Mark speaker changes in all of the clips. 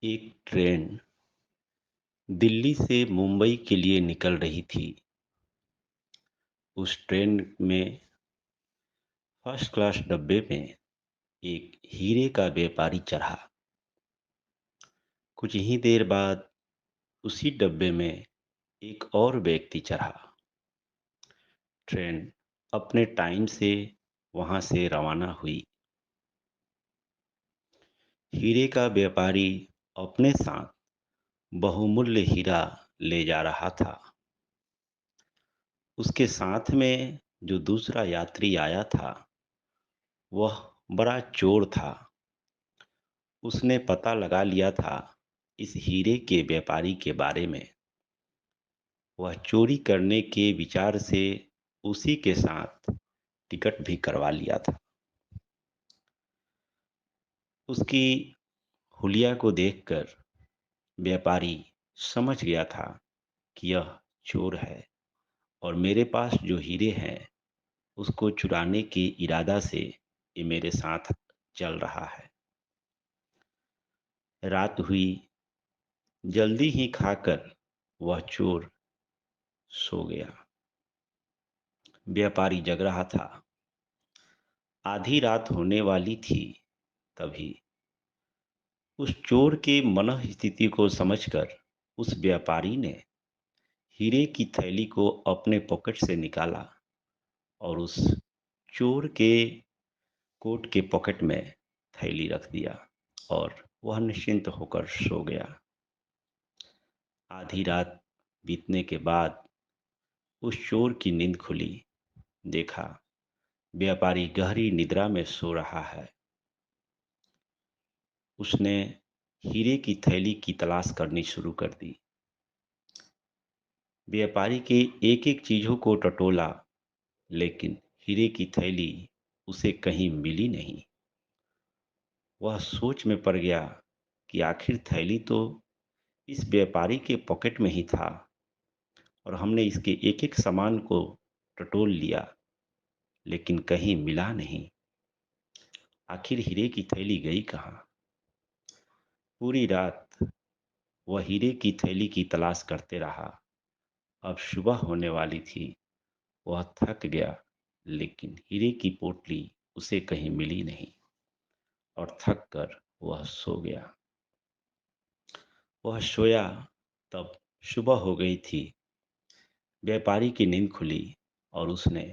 Speaker 1: एक ट्रेन दिल्ली से मुंबई के लिए निकल रही थी। उस ट्रेन में फर्स्ट क्लास डब्बे में एक हीरे का व्यापारी चढ़ा। कुछ ही देर बाद उसी डब्बे में एक और व्यक्ति चढ़ा। ट्रेन अपने टाइम से वहां से रवाना हुई। हीरे का व्यापारी अपने साथ बहुमूल्य हीरा ले जा रहा था। उसके साथ में जो दूसरा यात्री आया था वह बड़ा चोर था। उसने पता लगा लिया था इस हीरे के व्यापारी के बारे में। वह चोरी करने के विचार से उसी के साथ टिकट भी करवा लिया था। उसकी हुलिया को देखकर व्यापारी समझ गया था कि यह चोर है और मेरे पास जो हीरे हैं उसको चुराने के इरादा से ये मेरे साथ चल रहा है। रात हुई। जल्दी ही खाकर वह चोर सो गया। व्यापारी जग रहा था। आधी रात होने वाली थी। तभी उस चोर के मनःस्थिति को समझकर उस व्यापारी ने हीरे की थैली को अपने पॉकेट से निकाला और उस चोर के कोट के पॉकेट में थैली रख दिया और वह निश्चिंत होकर सो गया। आधी रात बीतने के बाद उस चोर की नींद खुली। देखा व्यापारी गहरी निद्रा में सो रहा है। उसने हीरे की थैली की तलाश करनी शुरू कर दी। व्यापारी के एक एक चीजों को टटोला, लेकिन हीरे की थैली उसे कहीं मिली नहीं। वह सोच में पड़ गया कि आखिर थैली तो इस व्यापारी के पॉकेट में ही था और हमने इसके एक एक सामान को टटोल लिया, लेकिन कहीं मिला नहीं। आखिर हीरे की थैली गई कहाँ? पूरी रात वह हीरे की थैली की तलाश करते रहा। अब सुबह होने वाली थी। वह थक गया, लेकिन हीरे की पोटली उसे कहीं मिली नहीं और थक कर वह सो गया। वह सोया, तब सुबह हो गई थी। व्यापारी की नींद खुली और उसने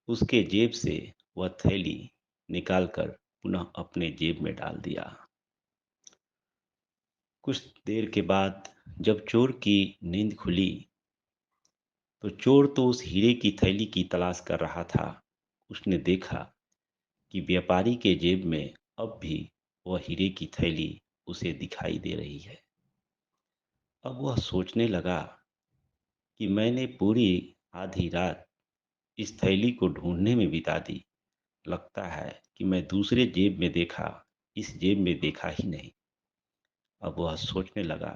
Speaker 1: उसके जेब से वह थैली निकालकर पुनः अपने जेब में डाल दिया। कुछ देर के बाद जब चोर की नींद खुली तो चोर तो उस हीरे की थैली की तलाश कर रहा था। उसने देखा कि व्यापारी के जेब में अब भी वह हीरे की थैली उसे दिखाई दे रही है। अब वह सोचने लगा कि मैंने पूरी आधी रात इस थैली को ढूंढने में बिता दी। लगता है कि मैं दूसरे जेब में देखा, इस जेब में देखा ही नहीं। अब वह सोचने लगा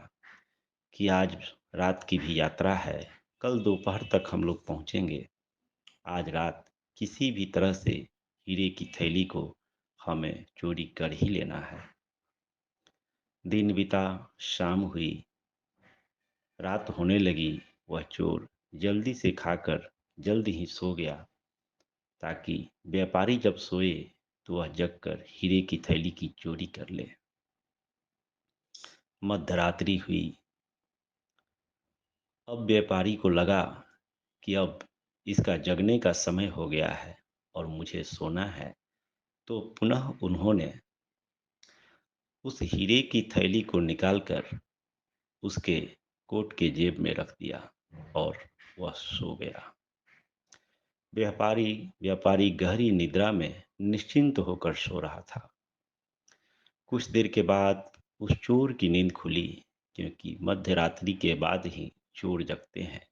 Speaker 1: कि आज रात की भी यात्रा है, कल दोपहर तक हम लोग पहुंचेंगे। आज रात किसी भी तरह से हीरे की थैली को हमें चोरी कर ही लेना है। दिन बीता, शाम हुई, रात होने लगी। वह चोर जल्दी से खाकर जल्दी ही सो गया, ताकि व्यापारी जब सोए तो वह जगकर हीरे की थैली की चोरी कर ले। मध्यरात्रि हुई। अब व्यापारी को लगा कि अब इसका जगने का समय हो गया है और मुझे सोना है। तो पुनः उन्होंने उस हीरे की थैली को निकालकर उसके कोट के जेब में रख दिया और वह सो गया। व्यापारी व्यापारी गहरी निद्रा में निश्चिंत होकर सो रहा था। कुछ देर के बाद उस चोर की नींद खुली, क्योंकि मध्य रात्रि के बाद ही चोर जगते हैं।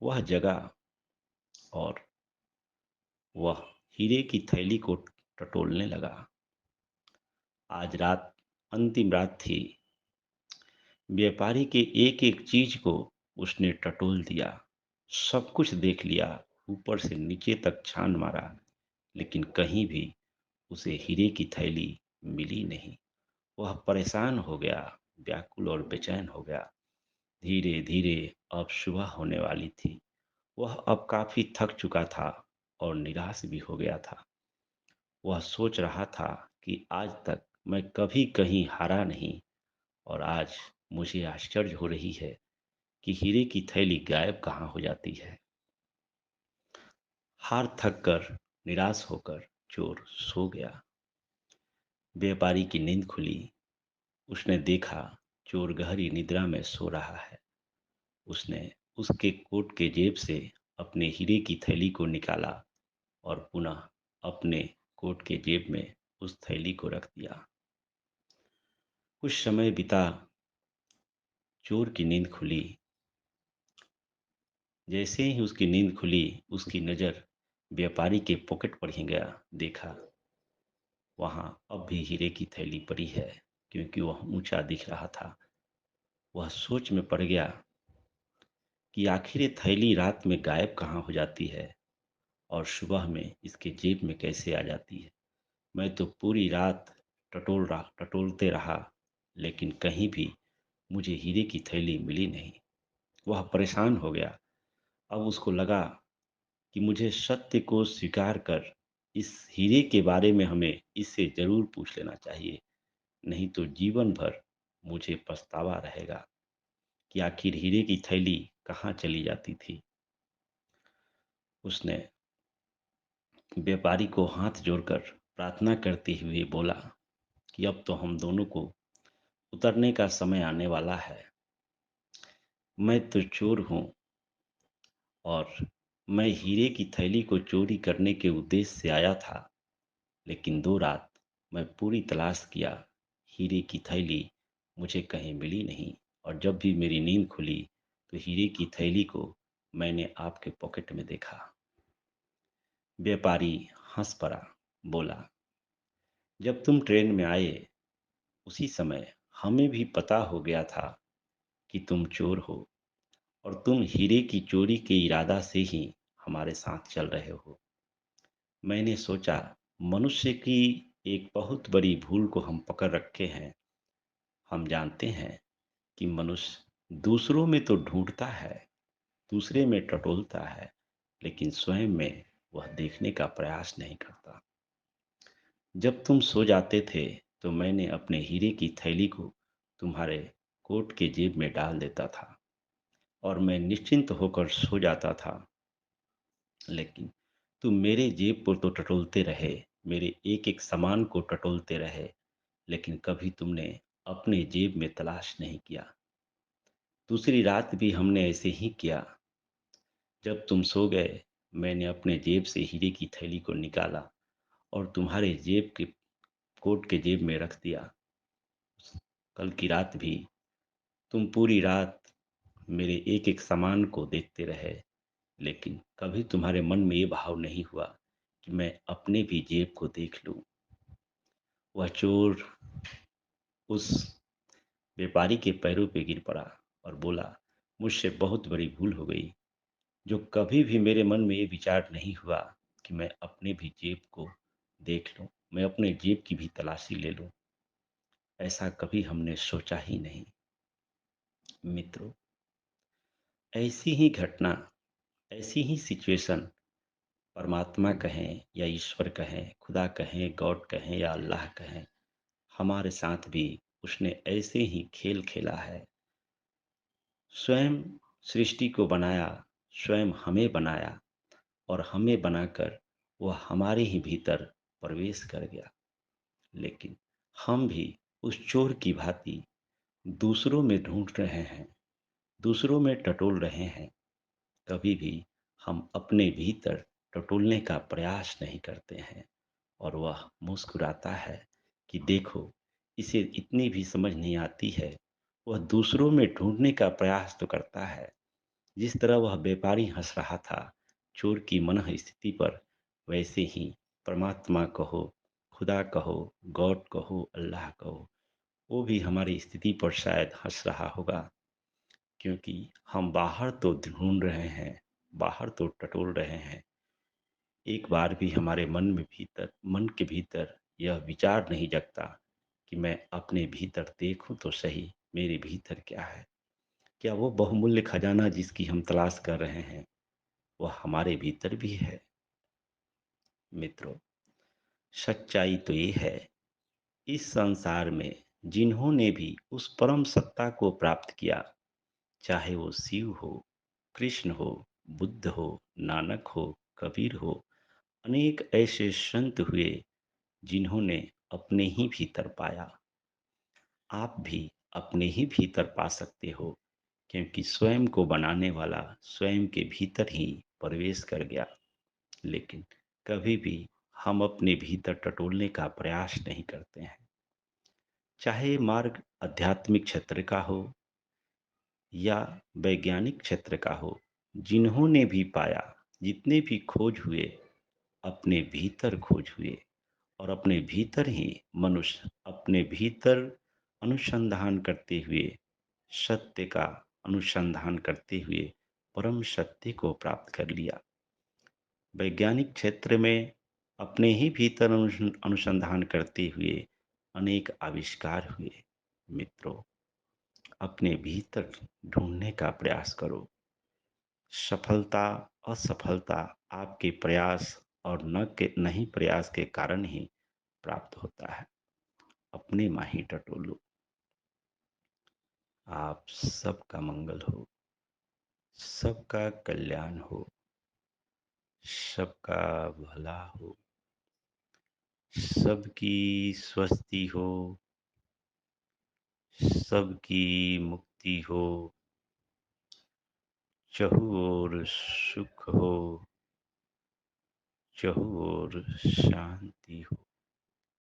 Speaker 1: वह जगा और वह हीरे की थैली को टटोलने लगा। आज रात अंतिम रात थी। व्यापारी के एक एक चीज को उसने टटोल दिया, सब कुछ देख लिया, ऊपर से नीचे तक छान मारा, लेकिन कहीं भी उसे हीरे की थैली मिली नहीं। वह परेशान हो गया, व्याकुल और बेचैन हो गया। धीरे-धीरे अब सुबह होने वाली थी। वह अब काफ़ी थक चुका था और निराश भी हो गया था। वह सोच रहा था कि आज तक मैं कभी कहीं हारा नहीं और आज मुझे आश्चर्य हो रही है कि हीरे की थैली गायब कहाँ हो जाती है। हार थक कर, निराश होकर चोर सो गया। व्यापारी की नींद खुली। उसने देखा चोर गहरी निद्रा में सो रहा है। उसने उसके कोट के जेब से अपने हीरे की थैली को निकाला और पुनः अपने कोट के जेब में उस थैली को रख दिया। कुछ समय बीता। चोर की नींद खुली। जैसे ही उसकी नींद खुली, उसकी नज़र व्यापारी के पॉकेट पर ही गया। देखा वहाँ अब भी हीरे की थैली पड़ी है, क्योंकि वह ऊंचा दिख रहा था। वह सोच में पड़ गया कि आखिर ये थैली रात में गायब कहाँ हो जाती है और सुबह में इसके जेब में कैसे आ जाती है। मैं तो पूरी रात टटोलते रहा, लेकिन कहीं भी मुझे हीरे की थैली मिली नहीं। वह परेशान हो गया। अब उसको लगा कि मुझे सत्य को स्वीकार कर इस हीरे के बारे में हमें इससे ज़रूर पूछ लेना चाहिए, नहीं तो जीवन भर मुझे पछतावा रहेगा कि आखिर हीरे की थैली कहाँ चली जाती थी। उसने व्यापारी को हाथ जोड़कर प्रार्थना करते हुए बोला कि अब तो हम दोनों को उतरने का समय आने वाला है। मैं तो चोर हूँ और मैं हीरे की थैली को चोरी करने के उद्देश्य से आया था, लेकिन 2 रात मैं पूरी तलाश किया। हीरे की थैली मुझे कहीं मिली नहीं और जब भी मेरी नींद खुली तो हीरे की थैली को मैंने आपके पॉकेट में देखा। व्यापारी हंस पड़ा, बोला, जब तुम ट्रेन में आए उसी समय हमें भी पता हो गया था कि तुम चोर हो और तुम हीरे की चोरी के इरादा से ही हमारे साथ चल रहे हो। मैंने सोचा मनुष्य की एक बहुत बड़ी भूल को हम पकड़ रखे हैं। हम जानते हैं कि मनुष्य दूसरों में तो ढूंढता है, दूसरे में टटोलता है, लेकिन स्वयं में वह देखने का प्रयास नहीं करता। जब तुम सो जाते थे तो मैंने अपने हीरे की थैली को तुम्हारे कोट के जेब में डाल देता था और मैं निश्चिंत होकर सो जाता था। लेकिन तुम मेरे जेब को तो टटोलते रहे, मेरे एक एक सामान को टटोलते रहे, लेकिन कभी तुमने अपने जेब में तलाश नहीं किया। दूसरी रात भी हमने ऐसे ही किया। जब तुम सो गए मैंने अपने जेब से हीरे की थैली को निकाला और तुम्हारे जेब के कोट के जेब में रख दिया। कल की रात भी तुम पूरी रात मेरे एक एक सामान को देखते रहे, लेकिन कभी तुम्हारे मन में ये भाव नहीं हुआ कि मैं अपने भी जेब को देख लूं। वह चोर उस व्यापारी के पैरों पे गिर पड़ा और बोला, मुझसे बहुत बड़ी भूल हो गई। जो कभी भी मेरे मन में ये विचार नहीं हुआ कि मैं अपने भी जेब को देख लूं, मैं अपने जेब की भी तलाशी ले लूं। ऐसा कभी हमने सोचा ही नहीं। मित्रों, ऐसी ही घटना, ऐसी ही सिचुएशन, परमात्मा कहें या ईश्वर कहें, खुदा कहें, गॉड कहें या अल्लाह कहें, हमारे साथ भी उसने ऐसे ही खेल खेला है। स्वयं सृष्टि को बनाया, स्वयं हमें बनाया और हमें बनाकर वह हमारे ही भीतर प्रवेश कर गया। लेकिन हम भी उस चोर की भांति दूसरों में ढूंढ रहे हैं, दूसरों में टटोल रहे हैं। कभी भी हम अपने भीतर टटोलने का प्रयास नहीं करते हैं और वह मुस्कुराता है कि देखो, इसे इतनी भी समझ नहीं आती है। वह दूसरों में ढूंढने का प्रयास तो करता है। जिस तरह वह व्यापारी हंस रहा था चोर की मनः स्थिति पर, वैसे ही परमात्मा कहो, खुदा कहो, गॉड कहो, अल्लाह कहो, वो भी हमारी स्थिति पर शायद हंस रहा होगा, क्योंकि हम बाहर तो ढूंढ रहे हैं, बाहर तो टटोल रहे हैं, एक बार भी हमारे मन के भीतर यह विचार नहीं जगता कि मैं अपने भीतर देखूं तो सही, मेरे भीतर क्या है। क्या वो बहुमूल्य खजाना जिसकी हम तलाश कर रहे हैं वह हमारे भीतर भी है। मित्रों, सच्चाई तो ये है, इस संसार में जिन्होंने भी उस परम सत्ता को प्राप्त किया, चाहे वो शिव हो, कृष्ण हो, बुद्ध हो, नानक हो, कबीर हो, अनेक ऐसे संत हुए जिन्होंने अपने ही भीतर पाया। आप भी अपने ही भीतर पा सकते हो, क्योंकि स्वयं को बनाने वाला स्वयं के भीतर ही प्रवेश कर गया। लेकिन कभी भी हम अपने भीतर टटोलने का प्रयास नहीं करते हैं। चाहे मार्ग आध्यात्मिक क्षेत्र का हो या वैज्ञानिक क्षेत्र का हो, जिन्होंने भी पाया, जितने भी खोज हुए, अपने भीतर खोज हुए और अपने भीतर ही मनुष्य अपने भीतर अनुसंधान करते हुए, सत्य का अनुसंधान करते हुए परम सत्य को प्राप्त कर लिया। वैज्ञानिक क्षेत्र में अपने ही भीतर अनुसंधान करते हुए अनेक आविष्कार हुए। मित्रों, अपने भीतर ढूंढने का प्रयास करो। सफलता असफलता आपके प्रयास और न के नहीं प्रयास के कारण ही प्राप्त होता है। अपने माही टटोलो। आप सबका मंगल हो, सबका कल्याण हो, सबका भला हो, सबकी स्वस्ति हो, सबकी मुक्ति हो, चहु और सुख हो, चहु और शांति हो।